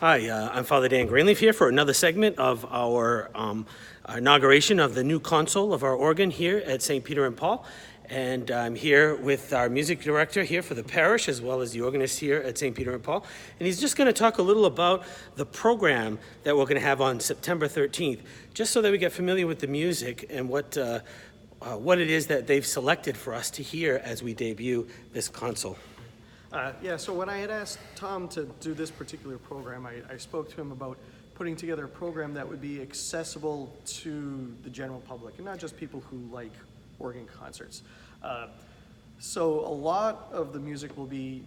Hi, I'm Father Dan Greenleaf here for another segment of our inauguration of the new console of our organ here at St. Peter and Paul. And I'm here with our music director here for the parish, as well as the organist here at St. Peter and Paul. And he's just going to talk a little about the program that we're going to have on September 13th, just so that we get familiar with the music and what it is that they've selected for us to hear as we debut this console. So when I had asked Tom to do this particular program, I spoke to him about putting together a program that would be accessible to the general public, and not just people who like organ concerts. So a lot of the music will be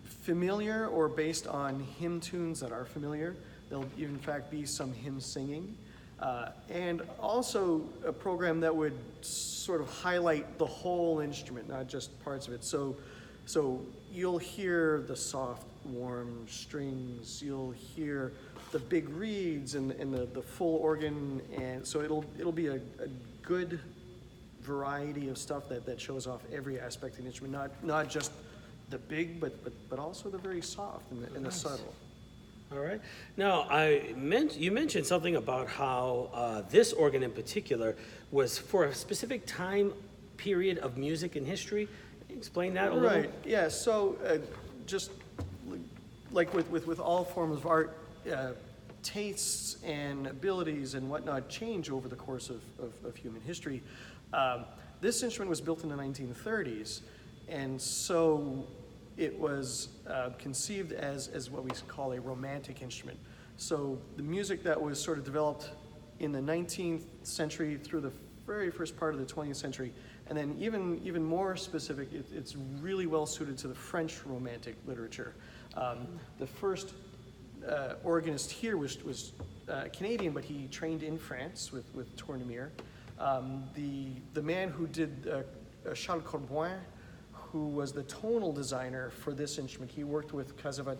familiar or based on hymn tunes that are familiar. There'll in fact be some hymn singing. And also a program that would sort of highlight the whole instrument, not just parts of it. So you'll hear the soft, warm strings, you'll hear the big reeds and the full organ, and so it'll be a good variety of stuff that shows off every aspect of the instrument, not just the big, but also the very soft and the subtle. All right. Now, you mentioned something about how this organ in particular was for a specific time period of music and history. Explain that a little. Right. Yeah. So just like with all forms of art, tastes and abilities and whatnot change over the course of human history. This instrument was built in the 1930s, and so it was conceived as what we call a romantic instrument. So the music that was sort of developed in the 19th century through the very first part of the 20th century, and then even more specific, it's really well suited to the French Romantic literature. The first organist here was Canadian, but he trained in France with Tournemire. The man who did Charles Corboin, who was the tonal designer for this instrument, he worked with Cassava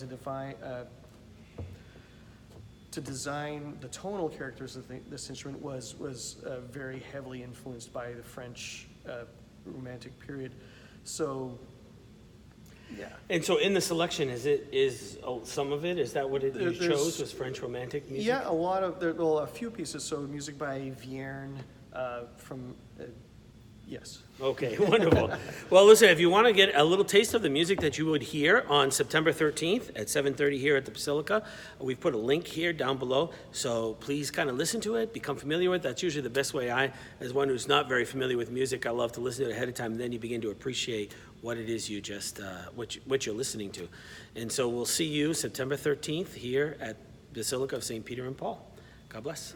to design the tonal characters of this instrument, was very heavily influenced by the French Romantic period. So, yeah. And so in the selection, is some of it, is that what you chose, was French Romantic music? Yeah, a few pieces. So music by Vierne from, yes. Okay, wonderful. Well, listen, if you want to get a little taste of the music that you would hear on September 13th at 7:30 here at the Basilica, we've put a link here down below, so please kind of listen to it, become familiar with it. That's usually the best way. As one who's not very familiar with music, I love to listen to it ahead of time, and then you begin to appreciate what it is you just, what you're listening to. And so we'll see you September 13th here at Basilica of St. Peter and Paul. God bless.